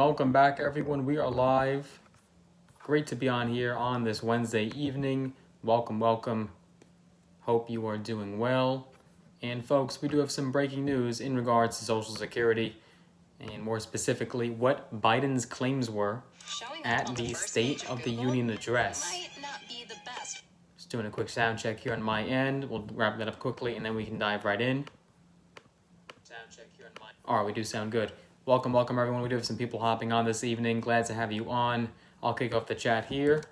welcome back everyone. We are live. Great to be on here on this Wednesday evening. Welcome. Hope you are doing well. And folks, we do have some breaking news in regards to Social Security, and more specifically, what Biden's claims were at the State of the Union address. Just doing a quick sound check here on my end. We'll wrap that up quickly and then we can dive right in. Alright, we do sound good. Welcome everyone. We do have some people hopping on this evening. Glad to have you on. I'll kick off the chat here.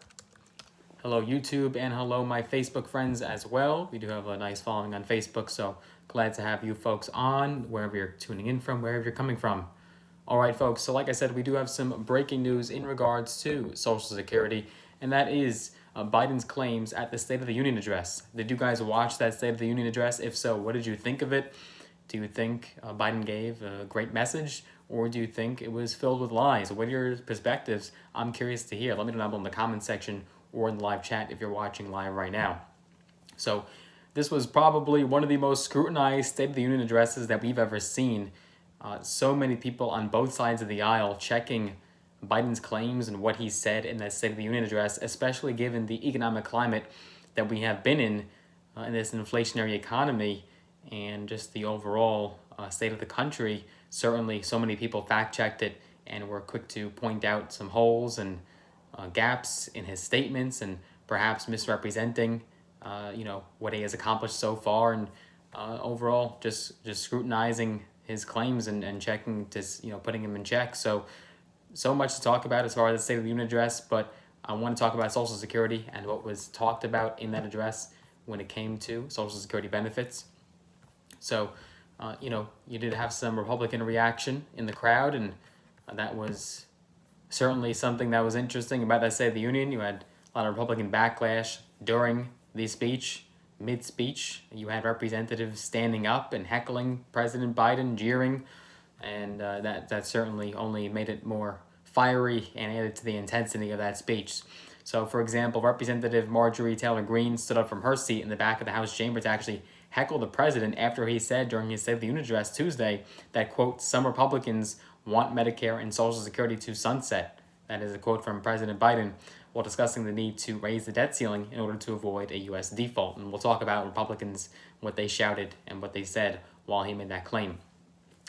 Hello YouTube, and hello my Facebook friends as well. We do have a nice following on Facebook, so glad to have you folks on, wherever you're tuning in from, wherever you're coming from. Alright folks, so like I said, we do have some breaking news in regards to Social Security, and that is Biden's claims at the State of the Union address. Did you guys watch that State of the Union address? If so, what did you think of it? Do you think Biden gave a great message, or do you think it was filled with lies? What are your perspectives? I'm curious to hear. Let me know down below in the comment section or in the live chat if you're watching live right now. So this was probably one of the most scrutinized State of the Union addresses that we've ever seen. So many people on both sides of the aisle checking Biden's claims and what he said in that State of the Union address, especially given the economic climate that we have been in this inflationary economy, and just the overall state of the country. Certainly so many people fact-checked it and were quick to point out some holes and gaps in his statements, and perhaps misrepresenting what he has accomplished so far, and overall just scrutinizing his claims and checking to putting him in check. So much to talk about as far as the State of the Union address, but I want to talk about Social Security and what was talked about in that address when it came to Social Security benefits. So, you did have some Republican reaction in the crowd, and that was certainly something that was interesting about that State of the Union. You had a lot of Republican backlash during the speech, mid-speech. You had representatives standing up and heckling President Biden, jeering, and that certainly only made it more fiery and added to the intensity of that speech. So, for example, Representative Marjorie Taylor Greene stood up from her seat in the back of the House chamber to actually heckle the president after he said during his State of the Union address Tuesday that, quote, some Republicans want Medicare and Social Security to sunset. That is a quote from President Biden while discussing the need to raise the debt ceiling in order to avoid a U.S. default. And we'll talk about Republicans, what they shouted and what they said while he made that claim.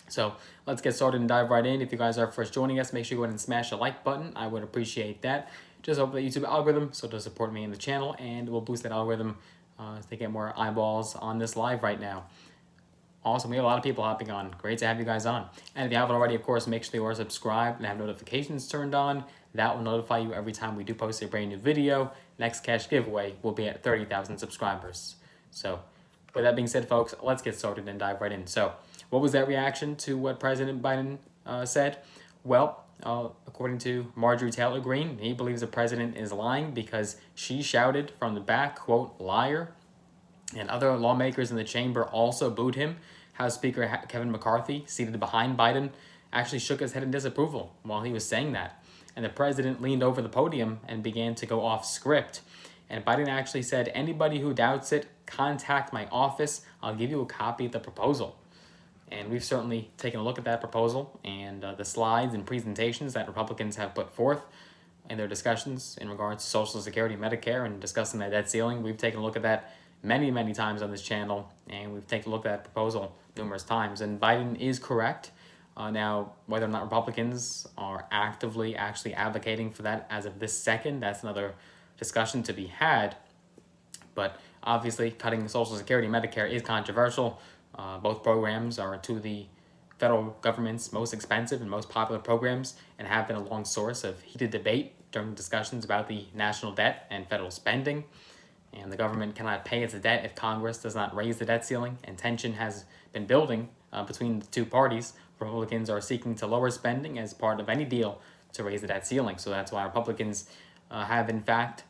So let's get started and dive right in. If you guys are first joining us, make sure you go ahead and smash the like button. I would appreciate that. Just hope the YouTube algorithm so to support me in the channel, and we'll boost that algorithm to get more eyeballs on this live right now. Awesome, we have a lot of people hopping on. Great to have you guys on. And if you haven't already, of course, make sure you are subscribed and have notifications turned on. That will notify you every time we do post a brand new video. Next cash giveaway will be at 30,000 subscribers. So with that being said, folks, let's get started and dive right in. So what was that reaction to what President Biden said? Well, according to Marjorie Taylor Greene, he believes the president is lying because she shouted from the back, quote, liar. And other lawmakers in the chamber also booed him. House Speaker Kevin McCarthy, seated behind Biden, actually shook his head in disapproval while he was saying that. And the president leaned over the podium and began to go off script. And Biden actually said, anybody who doubts it, contact my office. I'll give you a copy of the proposal. And we've certainly taken a look at that proposal and the slides and presentations that Republicans have put forth in their discussions in regards to Social Security, Medicare, and discussing that debt ceiling. We've taken a look at that many times on this channel, and we've taken a look at that proposal numerous times. And Biden is correct. Now, whether or not Republicans are actively actually advocating for that as of this second, that's another discussion to be had. But obviously, cutting Social Security, Medicare is controversial. Both programs are two of the federal government's most expensive and most popular programs, and have been a long source of heated debate during discussions about the national debt and federal spending. And the government cannot pay its debt if Congress does not raise the debt ceiling, and tension has been building between the two parties. Republicans are seeking to lower spending as part of any deal to raise the debt ceiling. So that's why Republicans have, in fact,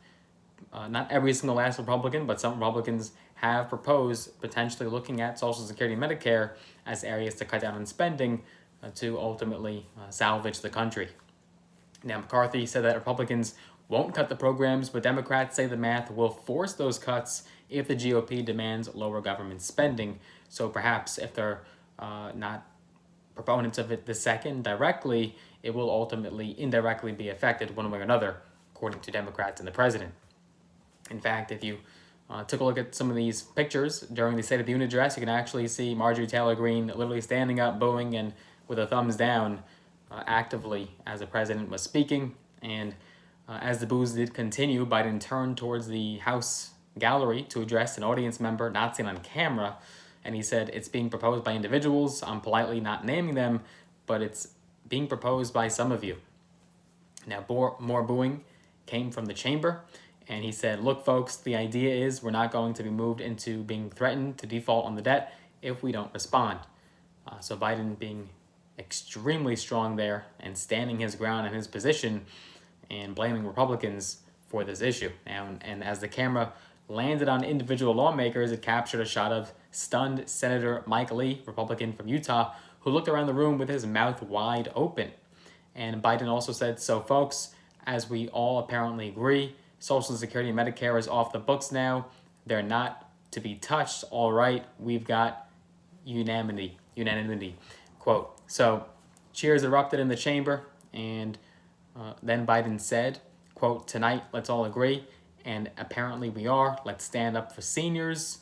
not every single last Republican, but some Republicans have proposed potentially looking at Social Security and Medicare as areas to cut down on spending to ultimately salvage the country. Now, McCarthy said that Republicans won't cut the programs, but Democrats say the math will force those cuts if the GOP demands lower government spending. So perhaps if they're not proponents of it the second directly, it will ultimately indirectly be affected one way or another, according to Democrats and the president. In fact, if you took a look at some of these pictures during the State of the Union address, you can actually see Marjorie Taylor Greene literally standing up, booing, and with a thumbs down actively as the president was speaking. And as the boos did continue, Biden turned towards the House gallery to address an audience member not seen on camera, and he said, "It's being proposed by individuals. I'm politely not naming them, but it's being proposed by some of you." Now, more booing came from the chamber, and he said, "Look, folks, the idea is we're not going to be moved into being threatened to default on the debt if we don't respond." So Biden being extremely strong there and standing his ground in his position and blaming Republicans for this issue. And as the camera landed on individual lawmakers, it captured a shot of stunned Senator Mike Lee, Republican from Utah, who looked around the room with his mouth wide open. And Biden also said, "So folks, as we all apparently agree, Social Security and Medicare is off the books now. They're not to be touched. All right, we've got unanimity, quote. So cheers erupted in the chamber, and then Biden said, quote, "Tonight, let's all agree, and apparently we are. Let's stand up for seniors."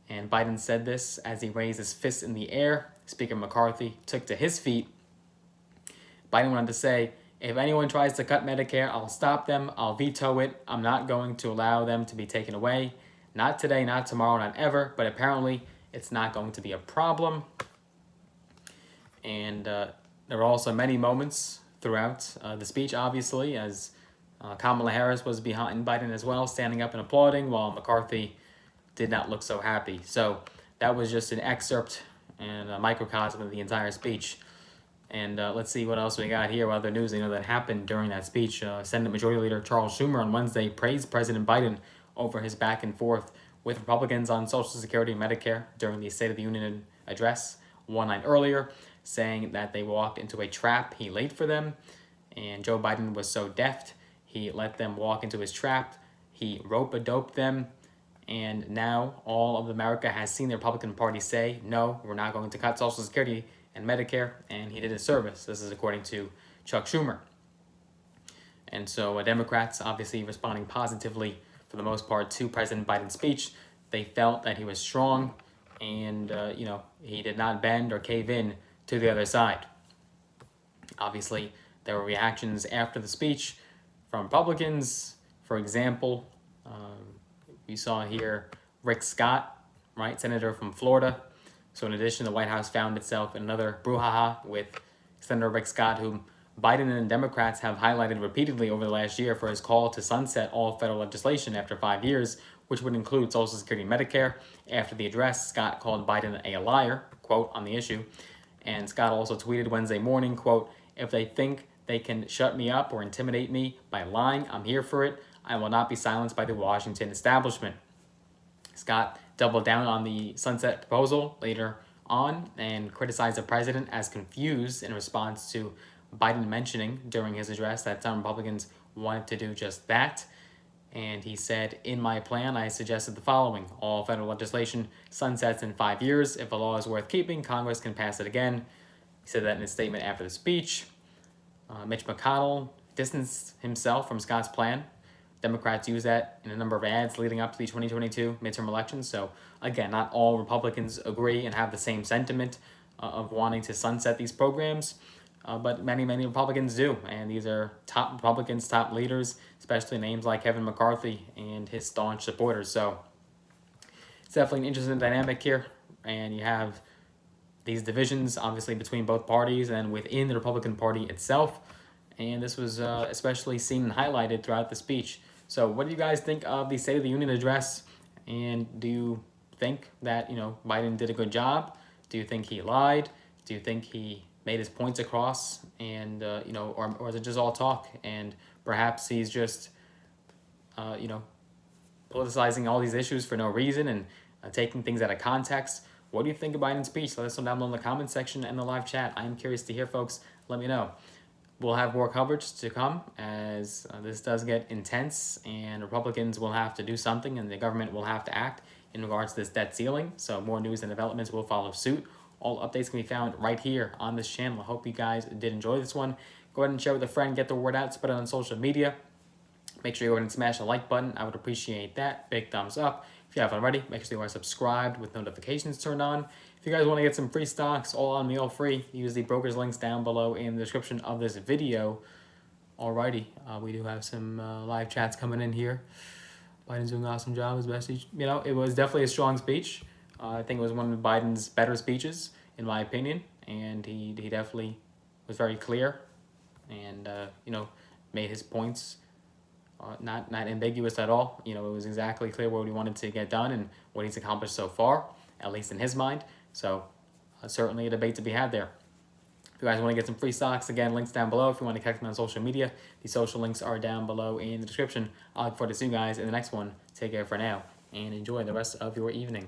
And Biden said this as he raised his fist in the air. Speaker McCarthy took to his feet. Biden went on to say, "If anyone tries to cut Medicare, I'll stop them. I'll veto it. I'm not going to allow them to be taken away. Not today, not tomorrow, not ever. But apparently, it's not going to be a problem." And there were also many moments throughout the speech, obviously, as Kamala Harris was behind Biden as well, standing up and applauding, while McCarthy did not look so happy. So that was just an excerpt and a microcosm of the entire speech. And let's see what else we got here. What other news that happened during that speech. Senate Majority Leader Charles Schumer on Wednesday praised President Biden over his back and forth with Republicans on Social Security and Medicare during the State of the Union address one night earlier, saying that they walked into a trap he laid for them. And Joe Biden was so deft, he let them walk into his trap. He rope-a-doped them. And now all of America has seen the Republican Party say, "No, we're not going to cut Social Security and Medicare," and he did his service. This is according to Chuck Schumer. And so Democrats obviously responding positively for the most part to President Biden's speech. They felt that he was strong and, he did not bend or cave in to the other side. Obviously, there were reactions after the speech from Republicans. For example, we saw here Rick Scott, right, senator from Florida. So in addition, the White House found itself in another brouhaha with Senator Rick Scott, whom Biden and Democrats have highlighted repeatedly over the last year for his call to sunset all federal legislation after 5 years, which would include Social Security and Medicare. After the address, Scott called Biden a liar, quote, on the issue. And Scott also tweeted Wednesday morning, quote, "If they think they can shut me up or intimidate me by lying, I'm here for it. I will not be silenced by the Washington establishment." Scott doubled down on the sunset proposal later on and criticized the president as confused in response to Biden mentioning during his address that some Republicans wanted to do just that. And he said, "In my plan, I suggested the following. All federal legislation sunsets in 5 years. If a law is worth keeping, Congress can pass it again." He said that in a statement after the speech. Mitch McConnell distanced himself from Scott's plan. Democrats use that in a number of ads leading up to the 2022 midterm elections. So again, not all Republicans agree and have the same sentiment of wanting to sunset these programs, but many Republicans do. And these are top Republicans, top leaders, especially names like Kevin McCarthy and his staunch supporters. So it's definitely an interesting dynamic here. And you have these divisions, obviously, between both parties and within the Republican Party itself. And this was especially seen and highlighted throughout the speech. So what do you guys think of the State of the Union address? And do you think that, Biden did a good job? Do you think he lied? Do you think he made his points across? And, or is it just all talk? And perhaps he's just, politicizing all these issues for no reason and taking things out of context. What do you think of Biden's speech? Let us know down below in the comment section and the live chat. I am curious to hear, folks. Let me know. We'll have more coverage to come as this does get intense, and Republicans will have to do something and the government will have to act in regards to this debt ceiling. So more news and developments will follow suit. All updates can be found right here on this channel. I hope you guys did enjoy this one. Go Go ahead and share with a friend, get the word out, spread it on social media. Make sure you go ahead and smash the like button. I would appreciate that. Big thumbs up. If you haven't already, make sure you are subscribed with notifications turned on. If you guys want to get some free stocks, all on me, all free, use the broker's links down below in the description of this video. Alrighty, we do have some live chats coming in here. Biden's doing an awesome job as best he, it was definitely a strong speech. I think it was one of Biden's better speeches, in my opinion, and he definitely was very clear and, made his points not ambiguous at all. It was exactly clear what he wanted to get done and what he's accomplished so far, at least in his mind. So certainly a debate to be had there. If you guys want to get some free stocks, again, links down below. If you want to connect me on social media, the social links are down below in the description. I look forward to seeing you guys in the next one. Take care for now and enjoy the rest of your evening.